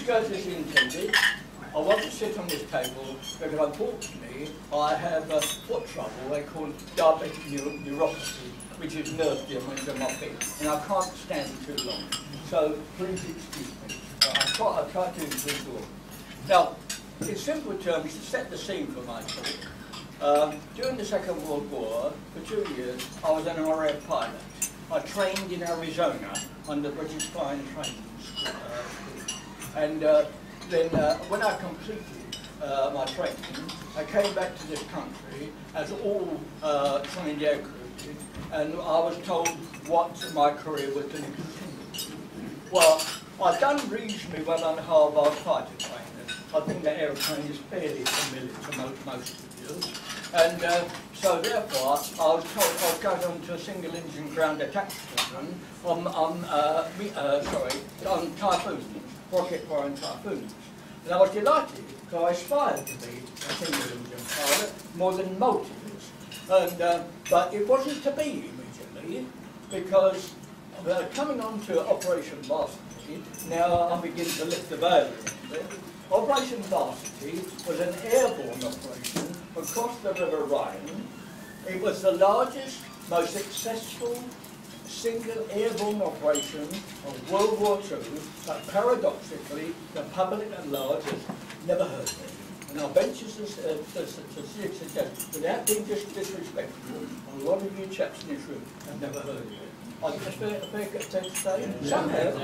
goes as intended. I want to sit on this table because unfortunately I have foot trouble. They call it diabetic neuropathy, which is nerve damage in my feet, and I can't stand too long. So please excuse me. I try to improve all. Now, in simple terms, to set the scene for my talk, during the Second World War, for 2 years, I was an RAF pilot. I trained in Arizona on the British Flying Training School. And then when I completed my training, I came back to this country, as all trained aircrew did, and I was told what my career was going to continue. Well, I've done reasonably well on Harvard fighter trainers. I think the aeroplane is fairly familiar to most of you. And so therefore, I was told I was going on to a single-engine ground attack squadron on Typhoons, rocket-firing Typhoons. And I was delighted, because I aspired to be a single-engine pilot more than multiples. And but it wasn't to be immediately, because coming on to Operation Varsity, now I begin to lift the veil a little bit. Operation Varsity was an airborne operation across the River Rhine. It was the largest, most successful single airborne operation of World War II, but paradoxically, the public at large has never heard of it. And I venture to suggest, without being disrespectful, a lot of you chaps in this room have never heard of it. I think it's fair to say. Some have,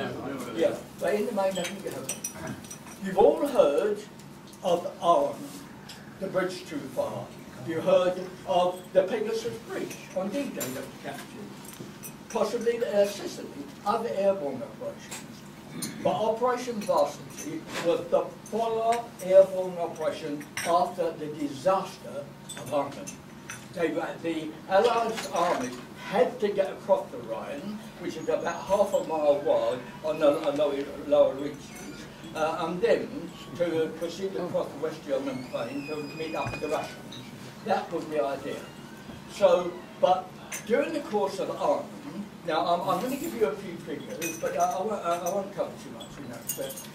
yeah, but in the main, I think you have. You've all heard of Arnhem, the bridge too far. You heard of the Pegasus Bridge on D-Day that was captured. Possibly Sicily, other airborne operations. But Operation Varsity was the follow-up airborne operation after the disaster of Arnhem. The Allied army had to get across the Rhine, which is about half a mile wide on the lower reaches, and then to proceed across the West German plain to meet up with the Russians. That was the idea. So, but during the course of Arnhem, now I'm going to give you a few figures, but I won't cover too much in that respect.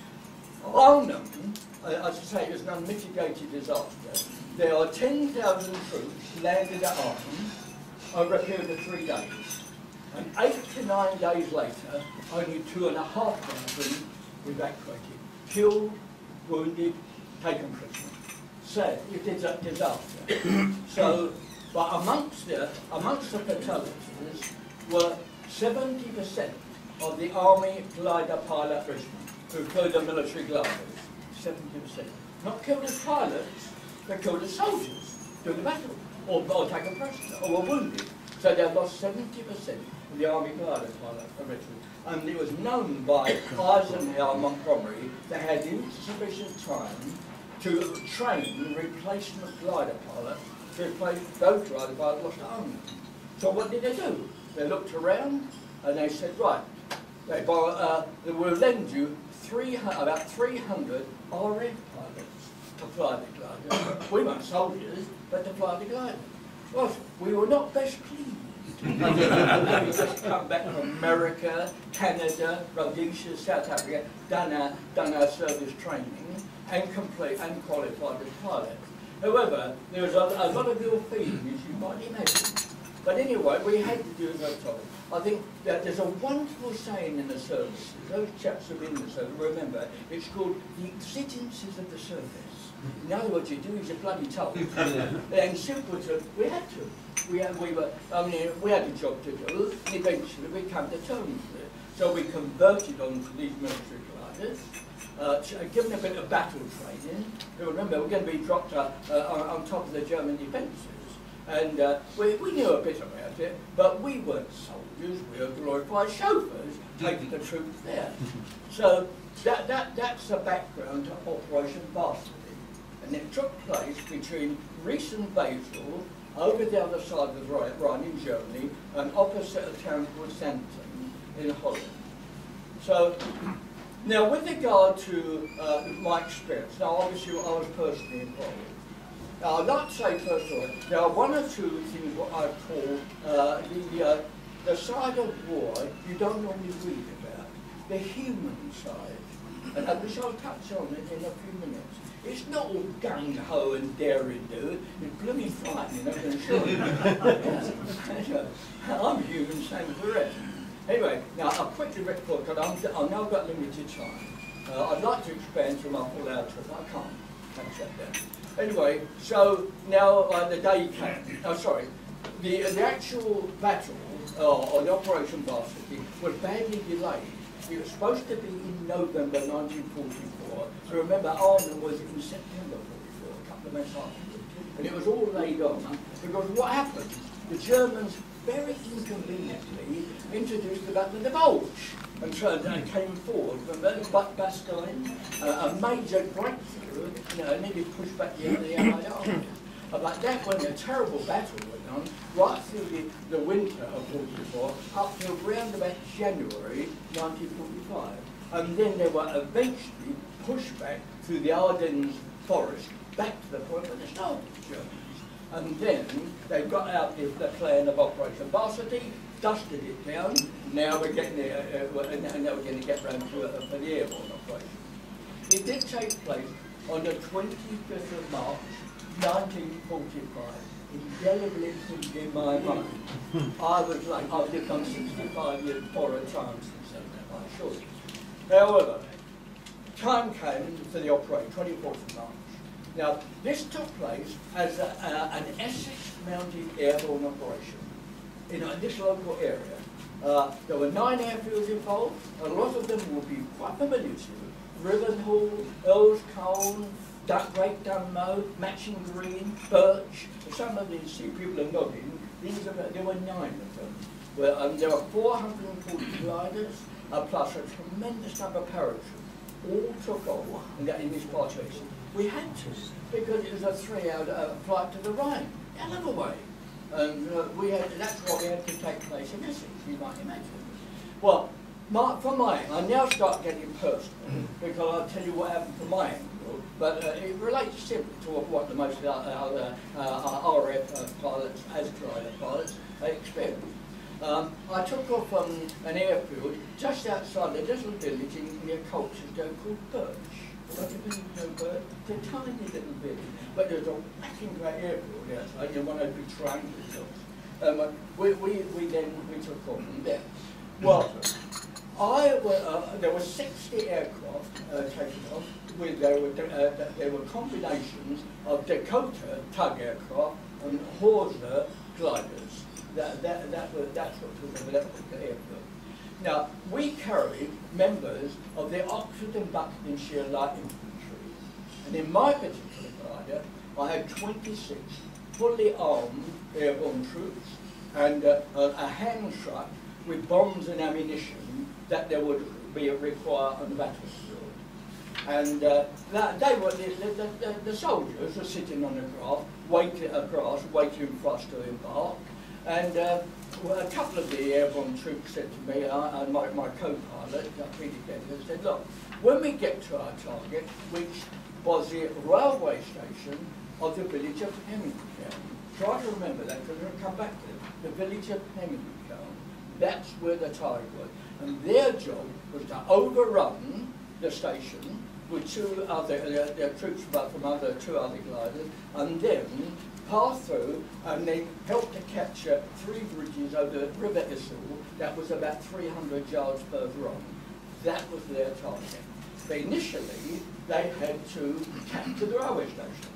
Arnhem, as I say, is an unmitigated disaster. There are 10,000 troops landed at Arnhem over a period of 3 days. And 8 to 9 days later, only 2,500 were evacuated. Killed, wounded, taken prisoner. So it is a disaster. So, but amongst the fatalities were 70% of the Army glider pilot regiment, who flew the military gliders. 70%. Not killed as pilots, they killed as soldiers during the battle, or taken prisoner, or were wounded. So they lost 70% of the Army glider pilot regiment. And it was known by Eisenhower and Montgomery that had insufficient time to train replacement glider pilots to replace those glider pilots lost at Arnhem. So what did they do? They looked around and they said, right, they will lend you about 300 RF pilots to fly the glider. We weren't soldiers, but to fly the glider. Well, we were not best pleased. We just come back from America, Canada, Rhodesia, South Africa, done our service training and qualified as pilots. However, there was a lot of ill feeling, as you might imagine. But anyway, we had to do no time. I think that there's a wonderful saying in the services. Those chaps who are in the service, remember, it's called the exigencies of the service. In other words, you do as you're bloody told. And simple terms, we had to. We had a job to do, and eventually we came to terms with it. So we converted onto these military gliders, given a bit of battle training. Remember, we're going to be dropped on top of the German defences. And we knew a bit about it, but we weren't soldiers, we were glorified chauffeurs taking the troops there. So that's the background to Operation Varsity. And it took place between Ries and Basel, over the other side of the Rhine in Germany, and opposite a town called Santon in Holland. So, now with regard to my experience, now obviously I was personally involved. Now, I'd like to say, first of all, there are one or two things what I call the side of war you don't normally read about, the human side. and I shall touch on it in a few minutes. It's not all gung-ho and dare-do, it's blooming frightening, I can assure you. I'm human, same as the rest. Anyway, now I'll quickly record, because I've now got limited time. I'd like to expand from my full outro, but I can't. Can't shut down. Anyway, so now the day came. Oh, sorry. The actual battle, or the Operation Varsity, was badly delayed. It was supposed to be in November 1944. So remember, Arnhem was in September 44, a couple of months after. And it was all laid on, because what happened? The Germans very inconveniently introduced the Battle of the Bulge and came forward from Bastogne, a major breakthrough, nearly pushed back the Allied army. But that when a terrible battle went on, right through the winter of 44, up till around about January 1945. And then they were eventually pushed back through the Ardennes forest, back to the point where they started, the Germans. And then they got out the plan of Operation Varsity, dusted it down. Now we're getting there, and now we're going to get round to it for the airborne operation. It did take place on the 25th of March, 1945. Indelibly in my mind. I was like, I've lived on 65 years 4 times since then, I assure you. However, time came for the operation, 24th of March. Now, this took place as an Essex-mounted airborne operation in this local area. There were 9 airfields involved. A lot of them will be quite familiar to you. Rivenhall, Earls Colne, Great Dunmow, Matching Green, Birch. Some of these people are nodding. There were 9 of them. There were 440 gliders, plus a tremendous number of parachutes. All took off in this situation. We had to, because it was a 3-hour flight to the Rhine, hell of a way. And that's what we had to take place in Essex, you might imagine. Well, for mine, I now start getting personal, because I'll tell you what happened for my angle, but it relates simply to what the most other RF pilots, as glider pilots, experienced. I took off from an airfield just outside a little village near Colchester called Birch. Don't you think you know Birch? It's a tiny little village, but there's a whacking great airfield outside, you want to be triangular. We took off from there. Well, there were 60 aircraft taken off. There were combinations of Dakota tug aircraft and Horsa gliders. That's what took over that airfield. Now, we carried members of the Oxford and Buckinghamshire Light Infantry. And in my particular glider, I had 26 fully armed airborne troops and a hand truck with bombs and ammunition that there would be required on the battlefield. And the soldiers were sitting on the grass, waiting for us to embark. And a couple of the airborne troops said to me, and my co-pilot, Peter Denver, said, look, when we get to our target, which was the railway station of the village of Hemingtown. Try to remember that, because we're going to come back to it. The village of Hemingtown, that's where the target was. And their job was to overrun the station with 2 other troops from 2 other gliders, and then pass through and then help to capture 3 bridges over the River Issel that was about 300 yards further on. That was their target. But initially, they had to capture the railway station.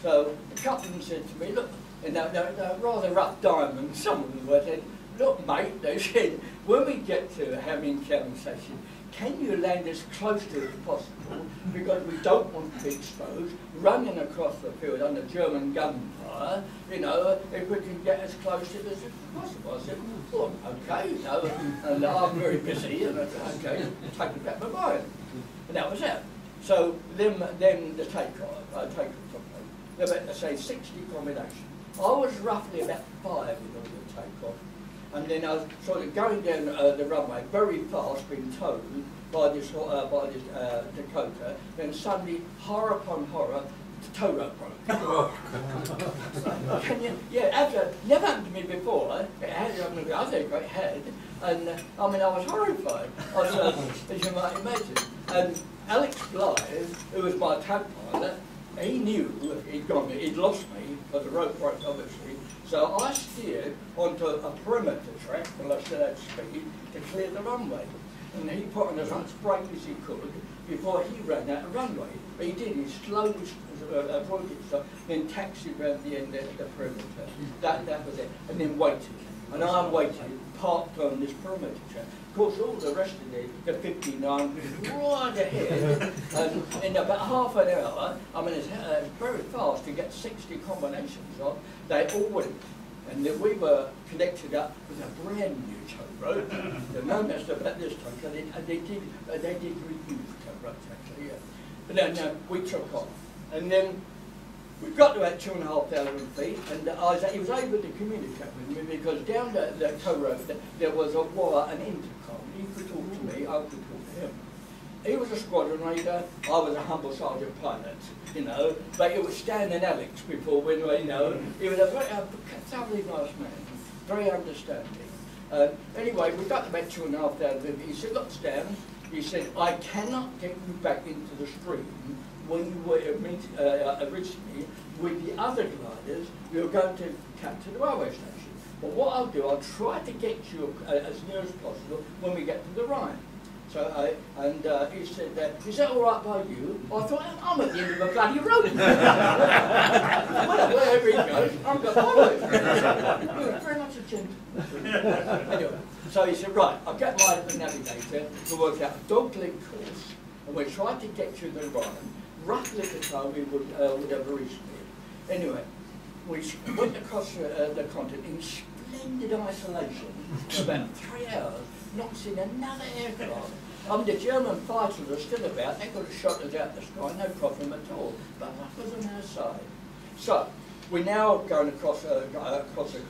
So a couple of them said to me, look, and they're rather rough diamonds, some of them were, said, look mate, they said, when we get to Hemingtown station, can you land as close to it as possible, because we don't want to be exposed, running across the field under German gunfire, if we can get as close to it as possible. I said, well, okay, and I'm very busy, and I said, okay, take it back my mind. And that was it. So then the takeoff took place. There were, let's say, 60 combinations. I was roughly about 5 in order to take off. And then I was sort of going down the runway very fast, being towed by this Dakota. Then suddenly, horror upon horror, the tow rope broke. Never happened to me before. It had happened to me. I think it had. And I was horrified, as you might imagine. Alex Blythe, who was my tug pilot, he knew he'd lost me, but the rope broke obviously. So I steered onto a perimeter track, well I still had speed, to clear the runway. And he put on as much brake as he could before he ran out of runway. But he did, he slowly brought it so, then taxied around the end of the perimeter. That was it. And then waited. And I waited, parked on this perimeter track. Of course, all the rest of the 59 was right ahead. And in about half an hour, I mean, it's very fast to get 60 combinations of, they all went. And then we were connected up with a brand new tow rope. There's no mess about this time, because they did reuse tow ropes actually, yeah. But then we took off. And then we got to about 2,500 feet, and he was able to communicate with me because down the tow rope there was a wire, an intercom. He could talk to me, I could talk to him. He was a squadron leader, I was a humble sergeant pilot, you know, but it was Stan and Alex before when we, you know, he was a very thoroughly nice man, very understanding. Anyway, we got about 2,500 feet. He said, look Stan, he said, I cannot get you back into the stream when you were originally with the other gliders. We were going to capture the railway station. But what I'll do, I'll try to get you as near as possible when we get to the Rhine. So he said, is that all right by you? Well, I thought, I'm at the end of a bloody road. Wherever he goes, I'm going to follow him. He was very much a gentleman. Anyway, so he said, right, I'll get my navigator to work out a dogleg course, and we'll try to get you the Rhine, roughly the time we would have reached it. Anyway, we went across the continent in splendid isolation for about 3 hours, not seeing another aircraft. I mean, the German fighters are still about, they could have shot us out the sky, no problem at all, but that was on our side. So, we're now going across the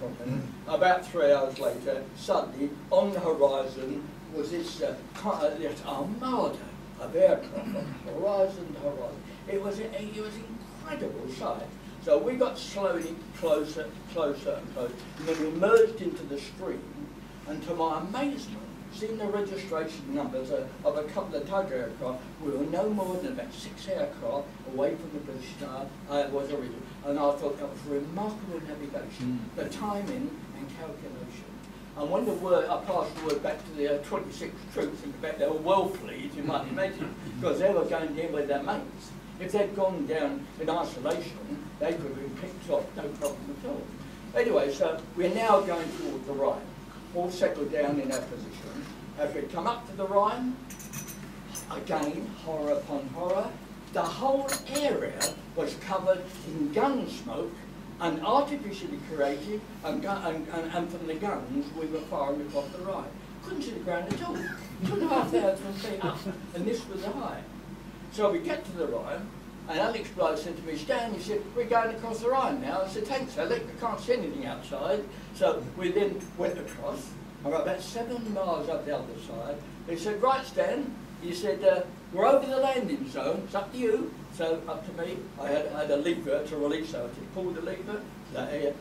continent. About 3 hours later, suddenly, on the horizon was this armada of aircraft, horizon to horizon. It was an incredible sight. So we got slowly closer, closer and closer, and then we merged into the stream, and to my amazement, seeing the registration numbers of a couple of tug aircraft, we were no more than about 6 aircraft away from the British Star was original. And I thought that was remarkable navigation, the timing and calculation. And when I passed the word back to the 26 troops, in fact they were well pleased, you might imagine, because they were going down with their mates. If they'd gone down in isolation, they could have been picked off, no problem at all. Anyway, so we're now going towards the Rhine, all settled down in our position. As we come up to the Rhine, again, horror upon horror, the whole area was covered in gun smoke and artificially created, and from the guns we were firing across the Rhine. Couldn't see the ground at all. 2,500 feet up, and this was high. So we get to the Rhine, and Alex Blythe said to me, Stan, he said, we're going across the Rhine now. I said, thanks, Alex, I can't see anything outside. So we then went across. I got about 7 miles up the other side. He said, right, Stan, he said, we're over the landing zone, it's up to you. So up to me, I had a lever to release, so I pulled the lever,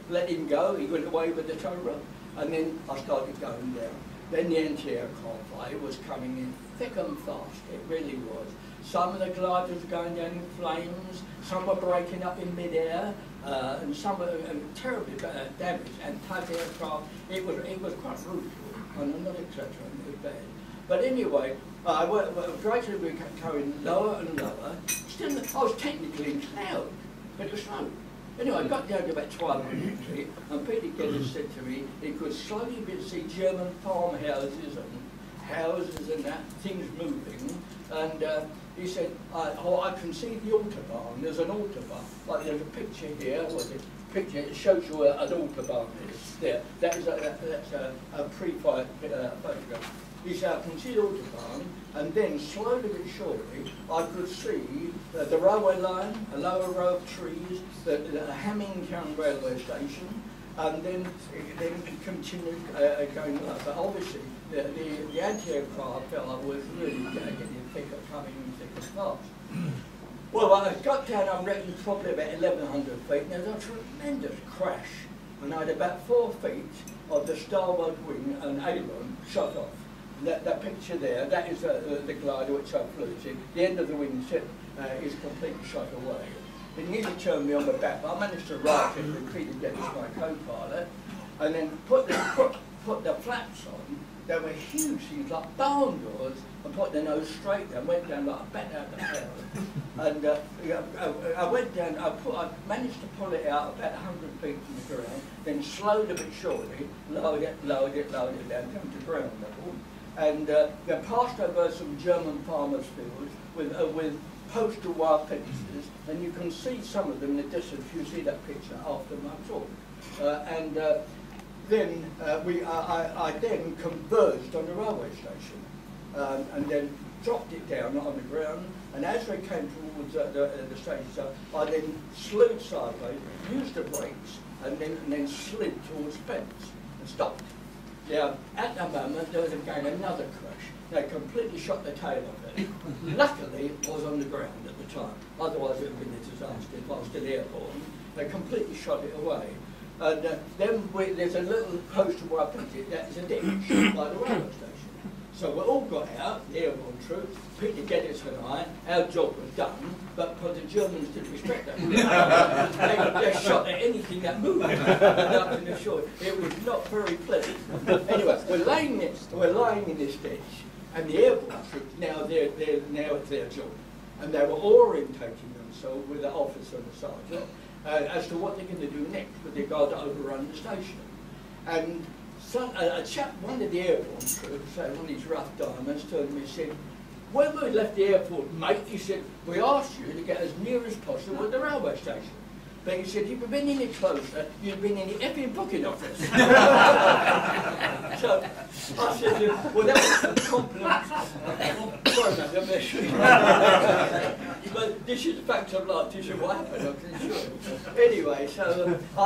let him go, he went away with the tow rope, and then I started going down. Then the anti-aircraft fire was coming in thick and fast, it really was. Some of the gliders were going down in flames, some were breaking up in mid-air, and some were terribly damaged, and tug aircraft, it was quite brutal, and not exaggerating, bad. But anyway, gradually we kept going lower and lower. Still, I was technically in cloud, but it was smoke. Anyway, I got down to about 1,200 feet, and Peter Geddes said to me he could slowly see German farmhouses and houses and that, things moving, and he said, I can see the Autobahn, there's an Autobahn, like there's a picture here, picture, it shows you an Autobahn is there. That's a pre-fire photograph. He said, I can see the Autobahn, and then slowly but surely, I could see the railway line, a lower row of trees, the Hammingtown railway station, and then it continued going up. But obviously, the anti-aircraft fella was really getting thicker, coming thick and fast. Well, I got down, I reckon, probably about 1,100 feet, and there was a tremendous crash, and I had about 4 feet of the starboard wing and aileron shot off. that picture there, that is the glider which I flew. See, the end of the wing tip is completely shot away. It nearly turned me on my back, but I managed to right it, repeated that as my co-pilot, and then put the flaps on. They were huge things like barn doors, and put the nose straight down, went down like a bat out of hell. And I went down, I managed to pull it out about 100 feet from the ground, then slowly but surely lowered it down to ground level, and then passed over some German farmers' fields with postal wire fences, and you can see some of them in the distance. You see that picture after my talk. Then I then converged on the railway station, and then dropped it down on the ground, and as they came towards the station, so I then slewed sideways, used the brakes, and then slid towards the fence and stopped. Now, at the moment, there was again another crash. They completely shot the tail of it. Luckily, I was on the ground at the time. Otherwise, it would have been a disaster if I was still airborne. They completely shot it away. And then there's a little postal wire fence that's a ditch by the railway station. So we all got out, the airborne troops, Peter Geddes and I, our job was done, but because the Germans didn't respect us. They shot at anything that moved. Up in the shore. It was not very pleasant. Anyway, we're lying in this ditch, and the airborne troops, now it's their job. And they were orientating themselves with the officer and the sergeant as to what they're going to do next with regard to overrun the station. And a chap, one of the airborne troops, one of these rough diamonds, turned to me and said, "When we left the airport, mate," he said, "we asked you to get as near as possible to the railway station. But he said, if you'd been any closer, you'd been in the effing booking office." So I said, well, that was a compliment. Sorry, mate, but this is the fact of life. This is what happened, I'm sure. Anyway, so I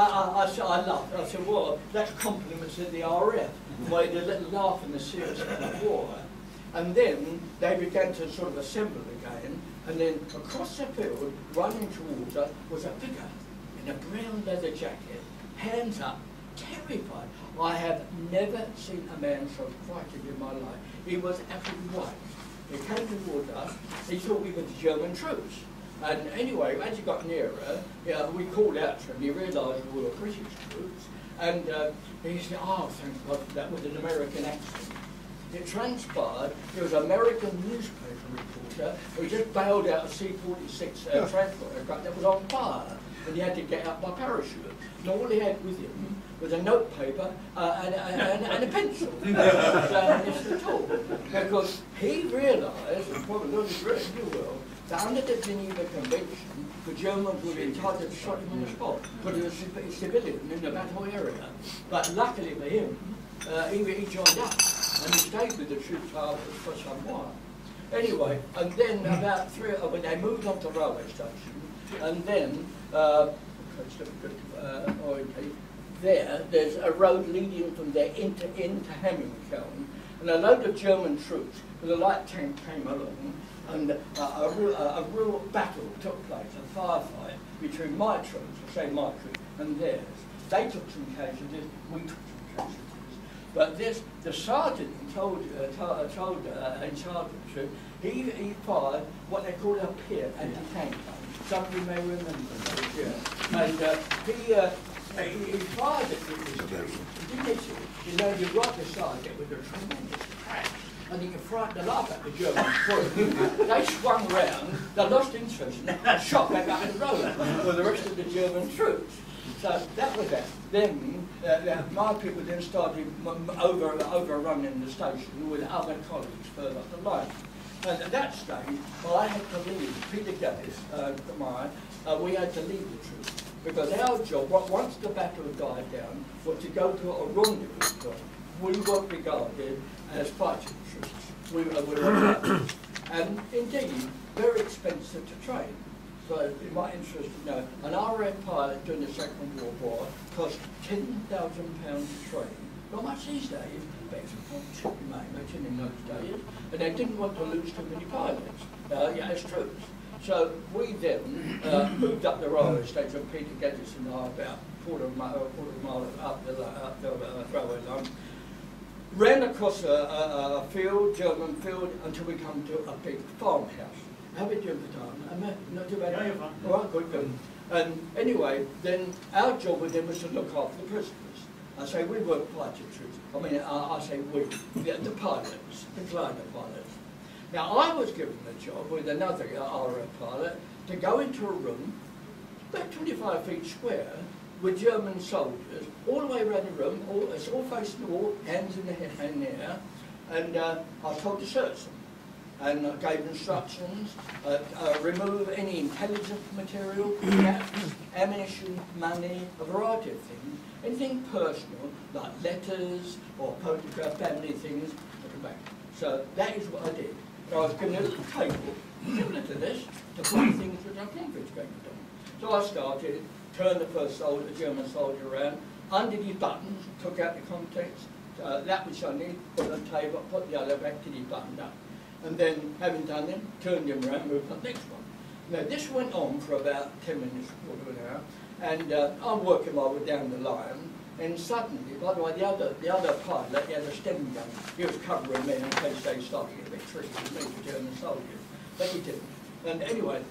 laughed. I said, well, that's compliments to the RAF. Made a little laugh in the seriousness of the war. And then they began to sort of assemble again, and then across the field, running towards us, was a figure in a brown leather jacket, hands up, terrified. I have never seen a man so frightened in my life. He was absolutely white. He came towards us, he thought we were the German troops. And anyway, as he got nearer, we called out to him, he realised we were British troops, and he said, "Oh, thank God for that," with an American accent. It transpired there was an American newspaper reporter who just bailed out a C-46 transport aircraft that was on fire, and he had to get out by parachute. And all he had with him was a notepaper and a pencil. At all. Because he realised, and probably really well, that under the Geneva Convention, the Germans were entitled to shot him on the spot, but he was a civilian in the battle area. But luckily for him, he joined up, and he stayed with the troops for some while. Anyway, and then about when they moved on to the railway station, and then there's a road leading from there into Hemmingkeln, and a load of German troops with a light tank came along, and a real battle took place, a firefight between my troops, I say my troops, and theirs. They took some casualties, we took some casualties. But the sergeant told in charge of the troop, he fired what they call a PIR, anti-tank gun. Some of you may remember those, yeah. And he fired at this troop. He didn't hit it. He landed right beside it with a tremendous crash. And he could frighten the life out of the Germans. They swung round, they lost interest, and shot back up the road with the rest of the German troops. So that was that. Then my people then started overrunning the station with other colleagues further up the line. And at that stage, I had to leave. Peter Geddes, we had to leave the troops. Because our job, once the battle had died down, was to go to a rendezvous point. We weren't regarded as fighting troops. We were and indeed, very expensive to train. So it might interest you to know, an RAF pilot during the Second World War cost £10,000 to train. Not much these days, but it's a fortune, you may imagine, in those days. And they didn't want to lose too many pilots, as troops. So we then moved up the railway station, Peter Geddes and I, about a quarter of a mile up the railway line. ran across a field, German field, until we come to a big farmhouse. How are we doing for time? Am I not too bad? Yeah, you're fine. All right, good, good. And anyway, then our job with them was to look after the prisoners. I say we weren't flight teachers. I mean, I say we, the pilots, the glider pilots. Now, I was given the job with another RA pilot to go into a room, about 25 feet square, with German soldiers, all the way around the room, it's all facing the wall, hands in the air, and I was told to search them. And I gave instructions, remove any intelligent material, gaps, ammunition, money, a variety of things. Anything personal, like letters or photograph, family things, put them back. So that is what I did. I was given a little table, similar to this, to put things which I confiscated on. So I started, turned the first soldier, the German soldier around, undid his buttons, took out the contents, that which I need, put on the table, put the other back till he buttoned up. And then, having done them, turned him around, moved on the next one. Now, this went on for about 10 minutes, quarter of an hour, and I'm working my way down the line, and suddenly, by the way, the other pilot, he had a stem gun. He was covering me in case they started to get a bit tricky with me, the German soldiers. But he didn't. And anyway,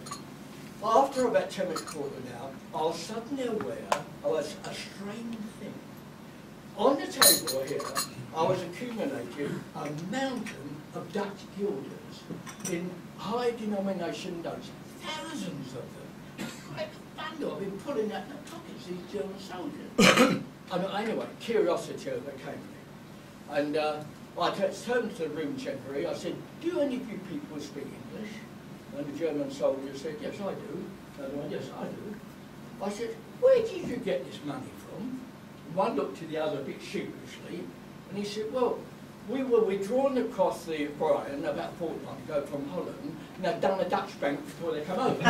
after about 10 minutes, quarter of an hour, I was suddenly aware of a strange thing. On the table here, I was accumulating a mountain of Dutch guilders in high denomination notes, thousands of them. Like thunder, I've been pulling out the pockets of these German soldiers. And anyway, curiosity overcame me. And I turned to the room secretary, I said, do any of you people speak English? And the German soldier said, yes, I do. And I went, yes, I do. I said, where did you get this money from? One looked to the other a bit sheepishly, and he said, well, we were withdrawn across the Brian about a fortnight ago from Holland, and they'd done a Dutch bank before they come over.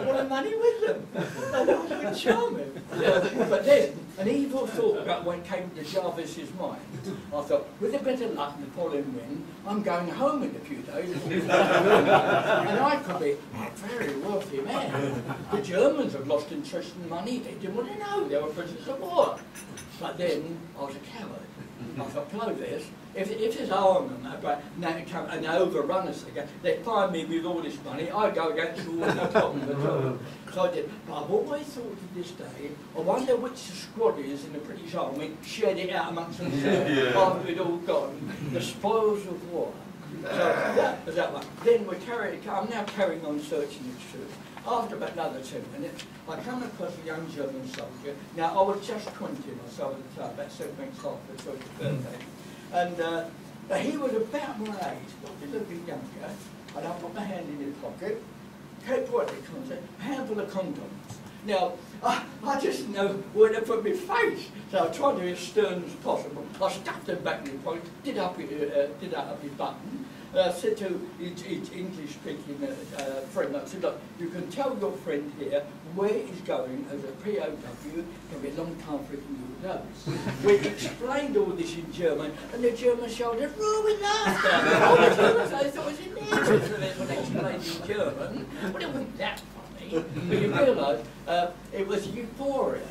All the money with them. And that was charming. But then, an evil thought came to Jarvis's mind. I thought, with a bit of luck and the following wind, I'm going home in a few days. And I could be a very wealthy man. The Germans had lost interest in money. They didn't want to know. They were prisoners of war. But then, I was a coward. I thought, blow this. If there's armament and they overrun us again, they find me with all this money, I go against the wall, no problem at all. So I did. But I've always thought to this day, I wonder which squaddies in the British Army shared it out amongst themselves after we'd all gone. The spoils of war. So that was that one. Then I'm now carrying on searching this truth. After about another 10 minutes, I come across a young German soldier. Now, I was just 20 myself at the time, about 7 weeks after the 20th birthday. And he was about my age, but a little bit younger. And I put my hand in his pocket, kept what they call it, a handful of condoms. Now, I just didn't know where to put my face, so I tried to be as stern as possible. I stuffed them back in his pocket, did up his button. I said to his English-speaking friend, I said, look, you can tell your friend here where he's going as a POW. It'll be a long time for him to know. We explained all this in German, and the German shouted, roaring laughter. All the Germans, I thought it was hilarious when they explained in German. Well, it wasn't that funny, but you realise it was euphoria.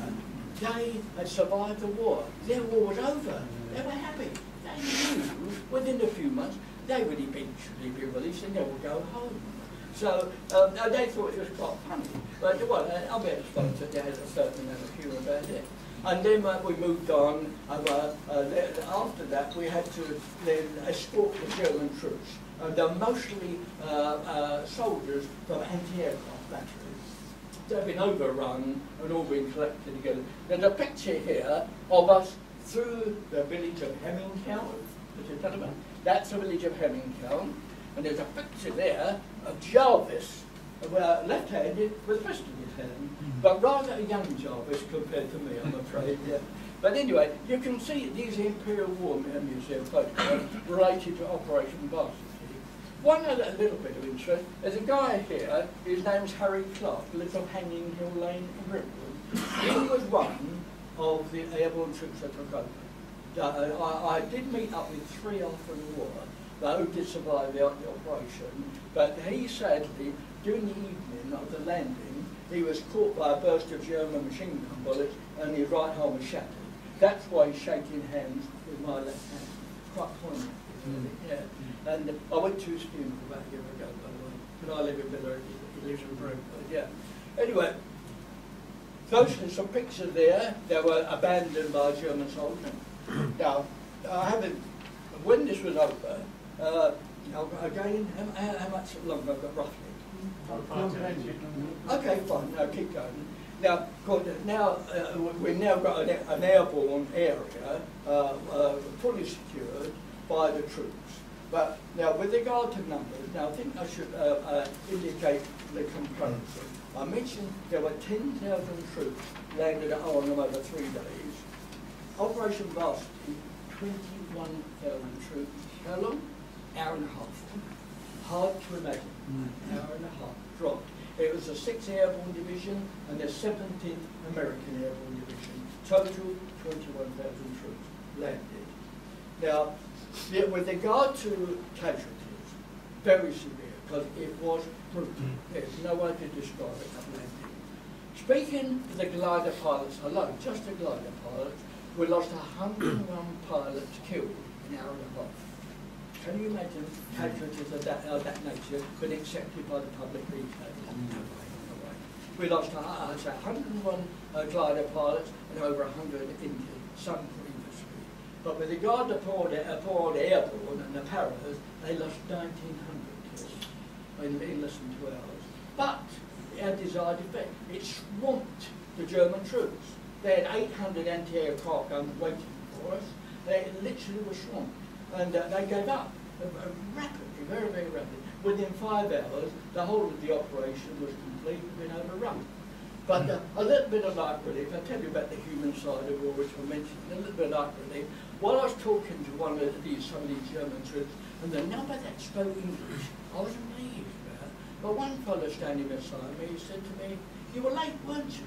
They had survived the war. Their war was over. They were happy. They knew within a few months they would eventually be released and they would go home. So they thought it was quite funny. But well, I better suppose that they had a certain amount of humour about it. And then we moved on. After that, we had to then escort the German troops. They're mostly soldiers from anti-aircraft batteries. They've been overrun and all been collected together. There's a picture here of us through the village of Hemmingtown. That's the village of Hemmingtown, and there's a picture there of Jarvis, left-handed with a pistol in his hand, but rather a young Jarvis compared to me, I'm afraid. Yeah. But anyway, you can see these Imperial War Museum photographs related to Operation Varsity. One other little bit of interest, there's a guy here, his name's Harry Clark, lives on Hanging Hill Lane in Brentwood. He was one of the airborne troops that took over. I did meet up with 3 after the war, who did survive the operation, but he sadly, during the evening of the landing, he was caught by a burst of German machine gun bullets and his right arm was shattered. That's why he's shaking hands with my left hand. Quite poignant, isn't it? Yeah. And I went to his funeral about a year ago, by the way. Because I live in Villa, he lives in Brentford, yeah. Anyway, those are some pictures there. They were abandoned by German soldiers. Now, I haven't, when this was over, again, how much longer I've got roughly? Okay, fine, no, keep going. Now, we've now got an airborne area fully secured by the troops. But now, with regard to numbers, now I think I should indicate the components. I mentioned there were 10,000 troops landed at Arnhem over 3 days. Operation Varsity, 21,000 troops. How long? Hour and a half. Hard to imagine. Hour and a half. Dropped. It was the 6th Airborne Division and the 17th American Airborne Division. Total 21,000 troops landed. Now, with regard to casualties, very severe, because it was brutal. There's no way to describe it at landing. Speaking of the glider pilots alone, just the glider pilots, we lost 101 pilots killed in an hour and a half. Can you imagine casualties of that nature being accepted by the public these days? No way, no way. We lost 101 glider pilots and over 100 injured, some previously. But with regard to poor airborne and the paras, they lost 1,900 killed in less than 2 hours. But it had desired effect. It swamped the German troops. They had 800 anti-aircraft guns waiting for us. They literally were swamped. And they gave up rapidly, very, very rapidly. Within 5 hours, the whole of the operation was completely been overrun. But a little bit of light relief, I'll tell you about the human side of war, which I mentioned, a little bit of light relief. While I was talking to some of these German troops, and the number that spoke English, I was amazed about. But one fellow standing beside me, he said to me, "You were late, weren't you?"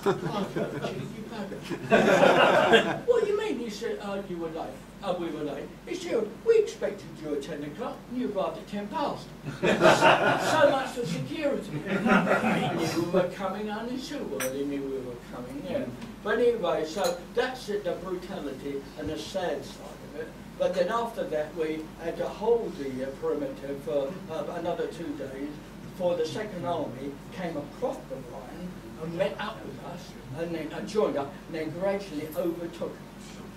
Oh, cheeky bugger. What do you mean? He said, "Oh, you were late." "Oh, we were late." He said, "We expected you at 10 o'clock, and you arrived at 10 past. So much for security. He knew we were coming, only too well he knew we were coming, yeah. But anyway, so that's it, the brutality and the sad side of it. But then after that, we had to hold the perimeter for another 2 days, before the Second Army came across the line and met up with us, and then joined up, and then gradually overtook us.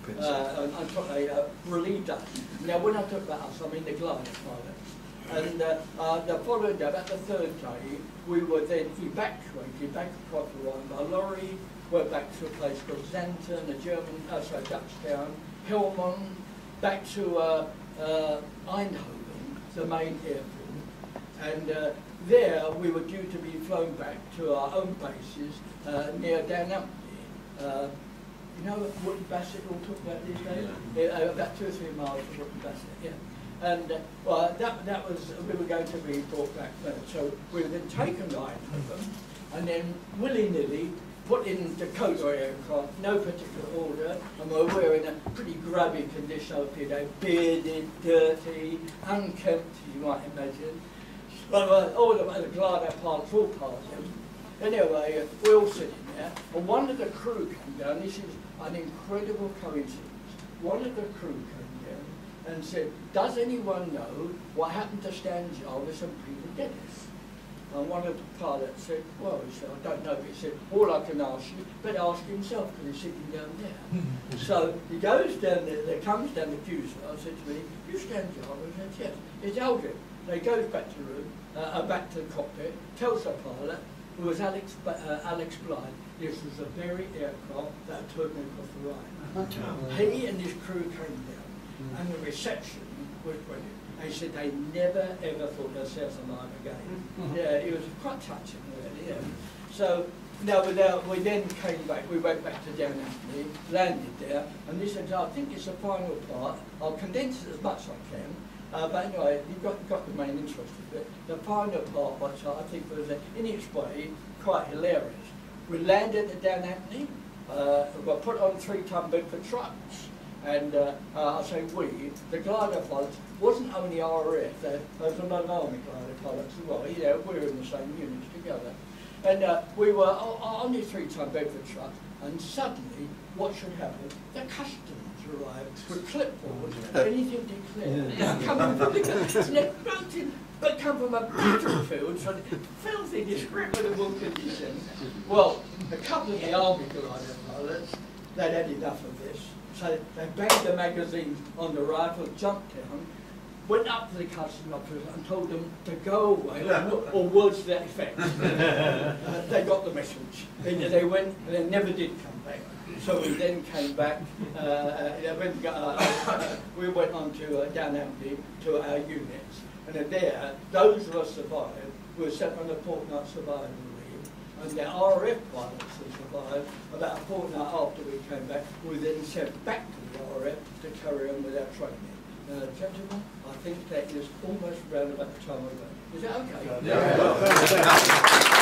And relieved us. Now, when I talk about us, I mean the glider pilots. And the following day, about the 3rd day, we were then evacuated back across the Rhine by lorry. Went back to a place called Xanten, a German, Dutch town, Helmond, back to Eindhoven, the main airport. And there, we were due to be flown back to our own bases near Danupne. You know Wootton Bassett we'll talk about these days? Yeah, about 2 or 3 miles from Wootton Bassett, yeah. And well, that was, we were going to be brought back there. So we were then taken line of them, and then willy-nilly put in Dakota aircraft, no particular order, and we're in a pretty grubby condition over here, bearded, dirty, unkempt, you might imagine. But all the glider pilots, all pilots. Anyway, we're all sitting there, and one of the crew came down. This is an incredible coincidence. One of the crew came down and said, "Does anyone know what happened to Stan Jarvis and Peter Dennis?" And one of the pilots said, "Well," he said, "I don't know." But he said, "All I can ask you, but ask himself, because he's sitting down there." So he goes down there, comes down the fuselage, said to me, "You Stan Jarvis?" I said, "Yes." It's Aldrin. He goes back to the room, back to the cockpit, tells the pilot, who was Alex Blythe, this was the very aircraft that took me across the Rhine. He and his crew came down, and the reception was brilliant. They said they never ever thought themselves alive again. Yeah, it was quite touching, really. Yeah. So now we then came back. We went back to Danupne, landed there, and this is, I think it's the final part. I'll condense it as much as I can. But anyway, you've got the main interest of it. The final part, which I think was, in its way, quite hilarious. We landed at Danupne, we got put on 3-ton Bedford trucks, and I say we, the glider pilots, wasn't only RAF, there was a lot of Army glider pilots as well. Yeah, we were in the same units together. And we were on these 3-ton Bedford trucks, and suddenly what should happen? The customs arrived with clipboards, anything declared. Coming from the but come from a battlefield, so filthy, disreputable conditions. Well, a couple of the army glider pilots, they'd had enough of this. So they banged the magazine on the rifle, jumped down, went up to the customs officer and told them to go away, or words to that effect. They got the message. They went, and they never did come back. So we then came back, we went on to down Amity to our units. And there, those of us survived were sent on a fortnight survival leave, and the RAF pilots who survived, about a fortnight after we came back, were then sent back to the RAF to carry on with our training. Gentlemen, I think that is almost round about the time we're going. Is that okay? Yeah.